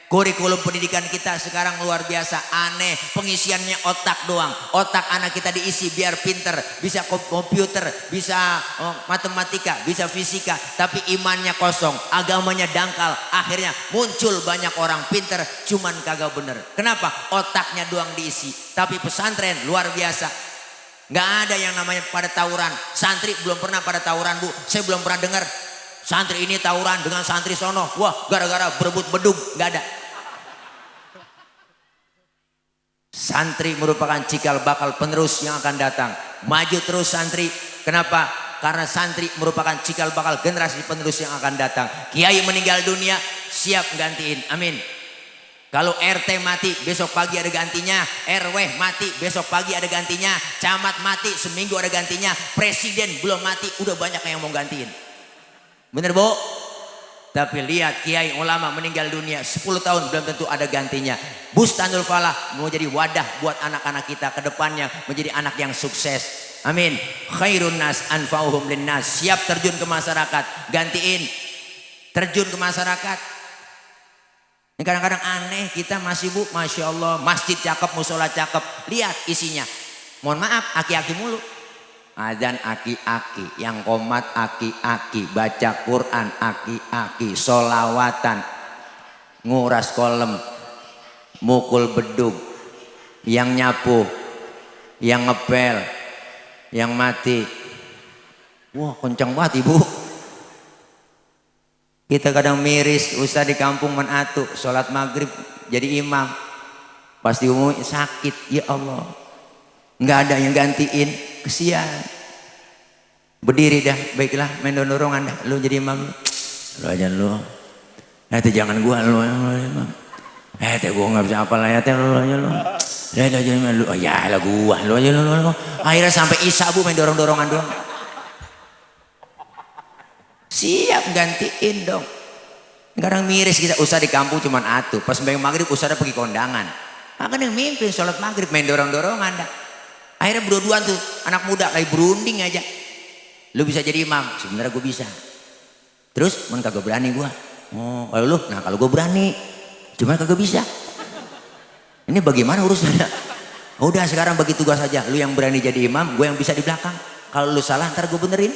Kurikulum pendidikan kita sekarang luar biasa, aneh, pengisiannya otak doang. Otak anak kita diisi biar pinter, bisa komputer, bisa matematika, bisa fisika, tapi imannya kosong, agamanya dangkal. Akhirnya muncul banyak orang pinter, cuman kagak bener. Kenapa? Otaknya doang diisi. Tapi pesantren luar biasa. Nggak ada yang namanya pada tawuran. Santri belum pernah pada tawuran bu. Saya belum pernah dengar santri ini tawuran dengan santri sono. Wah gara-gara berebut bedug. Nggak ada. Santri merupakan cikal bakal penerus yang akan datang. Maju terus santri. Kenapa? Karena santri merupakan cikal bakal generasi penerus yang akan datang. Kiai meninggal dunia siap gantiin. Amin. Kalau RT mati besok pagi ada gantinya, RW mati besok pagi ada gantinya, camat mati seminggu ada gantinya, presiden belum mati udah banyak yang mau gantiin. Bener bu? Tapi lihat kiai ulama meninggal dunia 10 tahun belum tentu ada gantinya. Bustanul Falah mau jadi wadah buat anak-anak kita ke depannya menjadi anak yang sukses. Amin. Khairun nas anfa'uhum linnas. Siap terjun ke masyarakat, gantiin. Terjun ke masyarakat. Ini kadang-kadang aneh kita masih bu, masya Allah masjid cakep, musola cakep, lihat isinya. Mohon maaf, aki-aki mulu. Adzan aki-aki, yang qomat aki-aki, baca Quran aki-aki, solawatan, nguras kolem, mukul bedug, yang nyapu, yang ngepel, yang mati. Wah kencang banget ibu. Kita kadang miris, ustaz di kampung menatu, sholat maghrib jadi imam, pasti umumnya sakit, ya Allah, nggak ada yang gantiin, kesian. Berdiri dah, baiklah, main dorongan dah, lu jadi imam, lu aja lu, Teh jangan gua lu Imam. Teh gua nggak bisa apa lah ya teh lu aja lu. Ya lu, oh ya lah gua lu aja lu. Akhirnya sampai isya bu main dorong-dorongan doang. Siap gantiin dong. Kadang miris kita usah di kampung cuman atuh. Pas sembahyang maghrib usah ada pergi kondangan. Akan yang mimpin sholat maghrib main dorong-dorongan dah. Akhirnya berdua tuh anak muda kayak berunding aja. Lu bisa jadi imam, sebenarnya gue bisa. Terus men kagak berani gua. Oh kalau lu, nah kalau gue berani, cuman kagak bisa. Ini bagaimana urusannya? Udah sekarang bagi tugas aja. Lu yang berani jadi imam, gue yang bisa di belakang. Kalau lu salah ntar gue benerin.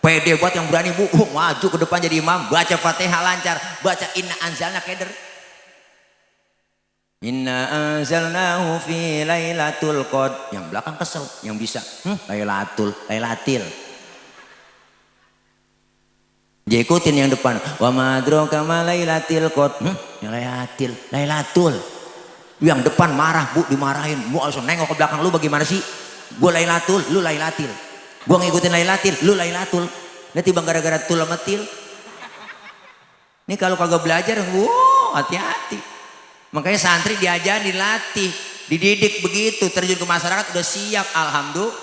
Pede buat yang berani bu, maju ke depan jadi imam, baca Fatihah lancar, baca inna anzalna keder. Inna anzalnahu fi lailatul qad. Yang belakang kesel, yang bisa lailatil. Dia ikutin yang depan. Wa ma adraka ma lailatul qad. Yang lailatul. Yang depan marah bu, dimarahin. Bu langsung nengok ke belakang, lu bagaimana sih? Gue lailatul, lu lailatil. Gua ngikutin lailatil, lu lailatul. Nanti bang gara-gara tul sama til. Ini kalau kagak belajar, hati-hati. Makanya santri diajar, dilatih, dididik begitu. Terjun ke masyarakat udah siap, alhamdulillah.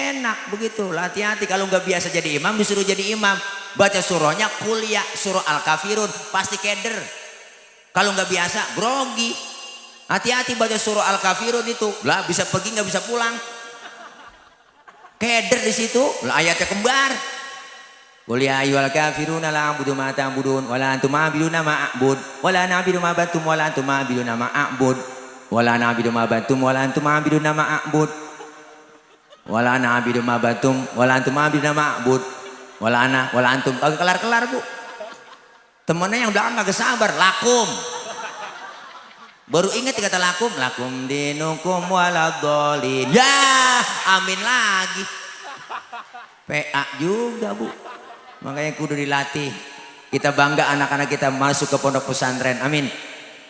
Enak begitu, hati-hati. Kalau nggak biasa jadi imam, disuruh jadi imam. Baca surahnya kuliah, surah Al-Kafirun, pasti keder. Kalau nggak biasa, grogi. Hati-hati baca surah Al-Kafirun itu, lah bisa pergi nggak bisa pulang. Keder di situ, lah ayatnya kembar. Qul ya ayyuhal kafiruna la a'budu ma ta'budun wa la antum a'buduna ma a'bud wa la na'budu ma bantum wa la antum a'buduna ma a'bud wa la na'budu ma bantum wa la antum a'buduna ma a'bud wa la na'budu ma bantum wa la antum a'buduna ma a'bud wa la ana wa la antum. Kagak kelar-kelar bu. Temennya yang belakang kagak sabar, lakum. Baru ingat kata lakum dinukum waladhdallin. Ya, amin lagi. PA juga bu. Makanya kudu dilatih. Kita bangga anak-anak kita masuk ke pondok pesantren. Amin.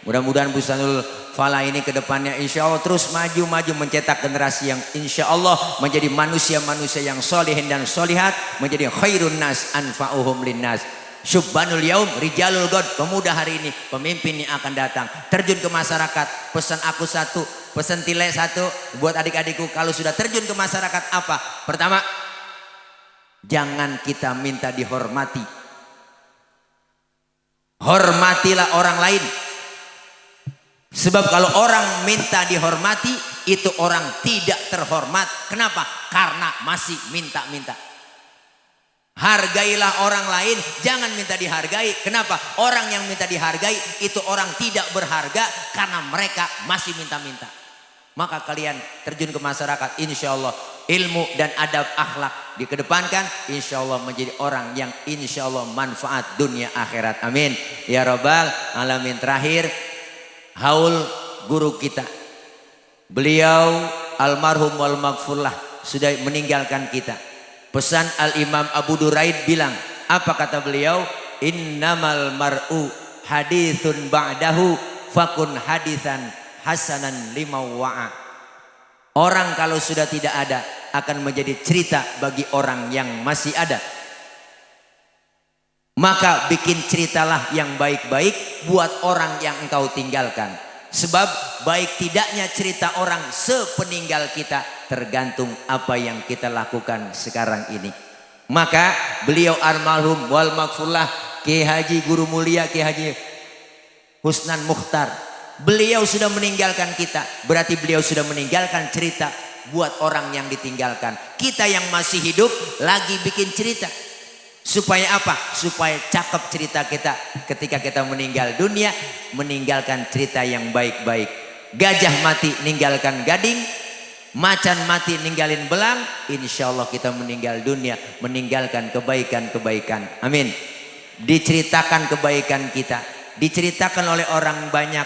Mudah-mudahan Bustanul Falah ini ke depannya insya Allah terus maju-maju mencetak generasi yang insya Allah menjadi manusia-manusia yang solihin dan solihat, menjadi khairun nas anfa'uhum linnas. Syubbanul yaum rijalul god, pemuda hari ini, pemimpin yang akan datang. Terjun ke masyarakat, pesan aku satu, pesan Tile satu buat adik-adikku. Kalau sudah terjun ke masyarakat apa? Pertama, jangan kita minta dihormati. Hormatilah orang lain. Sebab kalau orang minta dihormati, itu orang tidak terhormat. Kenapa? Karena masih minta-minta. Hargailah orang lain, jangan minta dihargai. Kenapa? Orang yang minta dihargai itu orang tidak berharga karena mereka masih minta-minta. Maka kalian terjun ke masyarakat, insya Allah ilmu dan adab akhlak dikedepankan, insya Allah menjadi orang yang insya Allah manfaat dunia akhirat. Amin ya rabbal alamin. Terakhir, haul guru kita, beliau almarhum wal maghfurlah sudah meninggalkan kita. Pesan Al-Imam Abu Duraid bilang, apa kata beliau? Innamal mar'u hadithun ba'dahu fakun hadithan hasanan lima wa'a. Orang kalau sudah tidak ada akan menjadi cerita bagi orang yang masih ada. Maka bikin ceritalah yang baik-baik buat orang yang engkau tinggalkan. Sebab baik tidaknya cerita orang sepeninggal kita tergantung apa yang kita lakukan sekarang ini. Maka beliau almarhum wal maghfurlah Kiai Haji Guru Mulia Kiai Haji Husnan Mukhtar, beliau sudah meninggalkan kita. Berarti beliau sudah meninggalkan cerita buat orang yang ditinggalkan. Kita yang masih hidup lagi bikin cerita. Supaya apa? Supaya cakep cerita kita ketika kita meninggal dunia, meninggalkan cerita yang baik-baik. Gajah mati ninggalkan gading, macan mati ninggalin belang. Insya Allah kita meninggal dunia meninggalkan kebaikan-kebaikan. Amin. Diceritakan kebaikan kita, diceritakan oleh orang banyak,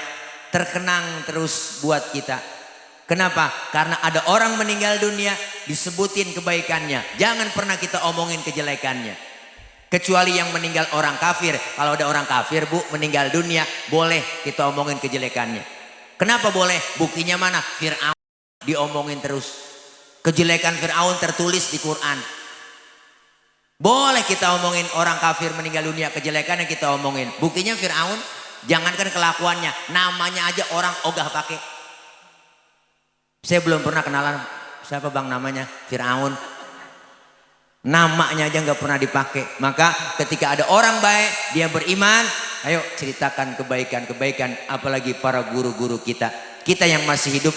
terkenang terus buat kita. Kenapa? Karena ada orang meninggal dunia disebutin kebaikannya. Jangan pernah kita omongin kejelekannya. Kecuali yang meninggal orang kafir. Kalau ada orang kafir bu meninggal dunia, boleh kita omongin kejelekannya. Kenapa boleh? Buktinya mana? Fir'aun diomongin terus. Kejelekan Fir'aun tertulis di Quran. Boleh kita omongin orang kafir meninggal dunia, kejelekan yang kita omongin. Buktinya Fir'aun, jangankan kelakuannya, namanya aja orang ogah pakai. Saya belum pernah kenalan, siapa bang namanya? Fir'aun. Namanya aja nggak pernah dipakai. Maka ketika ada orang baik, dia beriman, ayo ceritakan kebaikan-kebaikan, apalagi para guru-guru kita. Kita yang masih hidup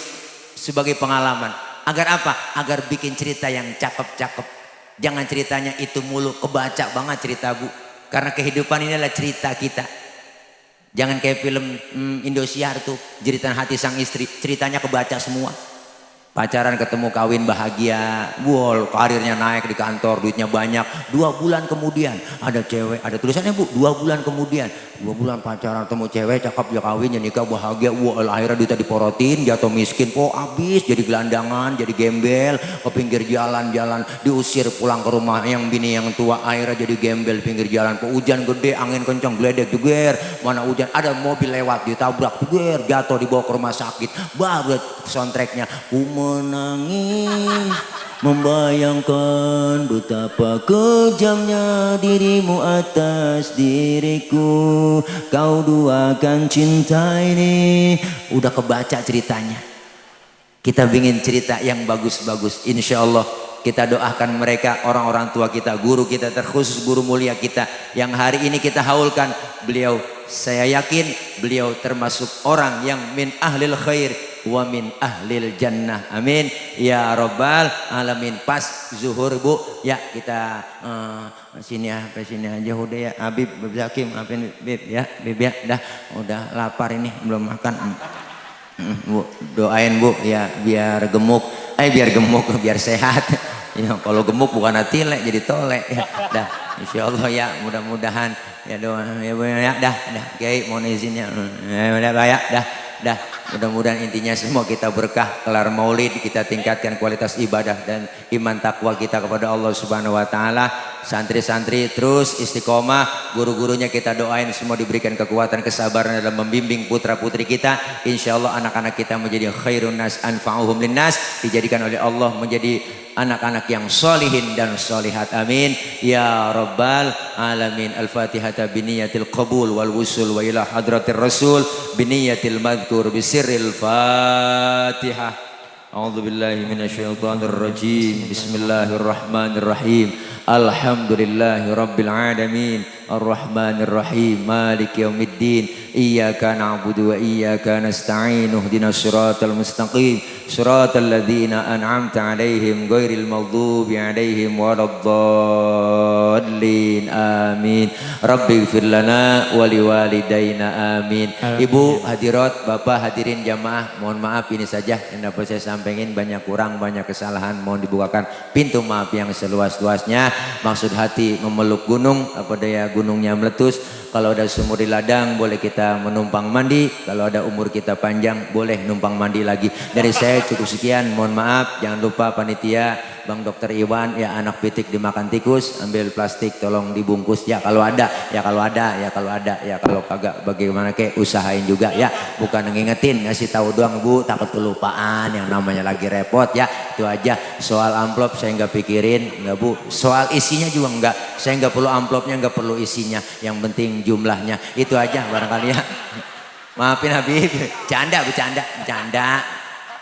sebagai pengalaman. Agar apa? Agar bikin cerita yang cakep-cakep. Jangan ceritanya itu mulu, kebaca banget cerita bu. Karena kehidupan ini adalah cerita kita. Jangan kayak film Indosiar tuh, jeritan hati sang istri, ceritanya kebaca semua. Pacaran ketemu kawin bahagia, wow, karirnya naik di kantor, duitnya banyak. 2 bulan kemudian ada cewek, ada tulisannya bu, 2 bulan kemudian, 2 bulan pacaran ketemu cewek cakep, ya kawin, ya nikah, bahagia. Wow, akhirnya duitnya diporotin, jatuh miskin, habis, jadi gelandangan, jadi gembel, ke pinggir jalan-jalan, diusir pulang ke rumah yang bini yang tua, akhirnya jadi gembel pinggir jalan. Hujan gede, angin kencang, geledek jeger, mana hujan, ada mobil lewat, ditabrak, jeger, jatuh, dibawa ke rumah sakit. Baru soundtracknya, menangis membayangkan betapa kejamnya dirimu atas diriku, kau duakan cinta ini. Udah kebaca ceritanya. Kita ingin cerita yang bagus-bagus. Insya Allah kita doakan mereka, orang-orang tua kita, guru kita, terkhusus guru mulia kita yang hari ini kita haulkan. Beliau, saya yakin beliau termasuk orang yang min ahlil khair wa min ahlil jannah, amin ya rabbal alamin. Pas zuhur bu, ya kita sini aja udah ya. Habib Zakim, Habib ya, Bib ya, udah lapar ini belum makan. Bu, doain bu ya biar gemuk, biar sehat. Ya kalau gemuk bukan tile jadi tole ya. Dah insyaallah ya, mudah-mudahan ya doa ya bu ya, dah Kiai mohon izinnya ya, dah mudah-mudahan intinya semua kita berkah, kelar maulid kita tingkatkan kualitas ibadah dan iman takwa kita kepada Allah Subhanahu wa taala. Santri-santri terus istiqomah, guru-gurunya kita doain semua diberikan kekuatan, kesabaran dalam membimbing putra-putri kita. Insyaallah anak-anak kita menjadi khairun nas anfa'uhum linnas, dijadikan oleh Allah menjadi anak-anak yang solihin dan solihat, amin ya rabbal alamin. Al-Fatihah biniyatil qabul wal wusul wa ila hadratir rasul biniyatil madhkur bisirril Fatihah. A'udzu billahi minasyaitonir rajim. Bismillahirrahmanirrahim. Alhamdulillahi rabbil alamin, arrahmanir rahim, maliki yaumiddin, iyyaka na'budu wa iyyaka nasta'in, ihdinas siratal mustaqim, siratal ladzina an'amta 'alaihim ghairil maghdubi 'alaihim waladdallin, amin. Rabbighfir lana wa liwalidayna, amin. Ibu hadirat, Bapak hadirin jamaah, mohon maaf ini saja yang dapat saya sampaikan, banyak kurang, banyak kesalahan, mohon dibukakan pintu maaf yang seluas-luasnya. Maksud hati memeluk gunung, apa daya gunungnya meletus. Kalau ada sumur di ladang boleh kita menumpang mandi, kalau ada umur kita panjang boleh numpang mandi lagi. Dari saya cukup sekian, mohon maaf. Jangan lupa panitia, Bang Dokter Iwan, ya anak pitik dimakan tikus, ambil plastik tolong dibungkus ya kalau ada, kalau kagak bagaimana kek usahain juga ya, bukan ngingetin, ngasih tahu doang bu, takut kelupaan, yang namanya lagi repot ya, itu aja. Soal amplop saya nggak pikirin, nggak bu, soal isinya juga nggak, saya nggak perlu amplopnya, nggak perlu isinya, yang penting jumlahnya, itu aja barangkali ya. Maafin Habib, bercanda,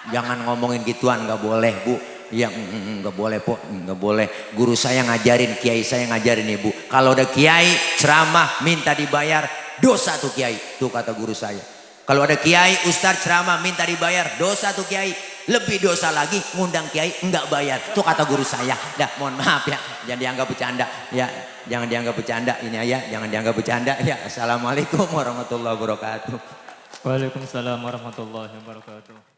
jangan ngomongin gituan, nggak boleh bu. Ya nggak boleh po, nggak boleh. Guru saya ngajarin, kiai saya ngajarin ibu. Kalau ada kiai ceramah minta dibayar, dosa tuh kiai. Tuh kata guru saya. Kalau ada kiai ustadz ceramah minta dibayar, dosa tuh kiai. Lebih dosa lagi ngundang kiai enggak bayar. Tuh kata guru saya. Dah mohon maaf ya, jangan dianggap bercanda. Ya jangan dianggap bercanda ini ya, jangan dianggap bercanda ya. Assalamualaikum warahmatullahi wabarakatuh. Waalaikumsalam warahmatullahi wabarakatuh.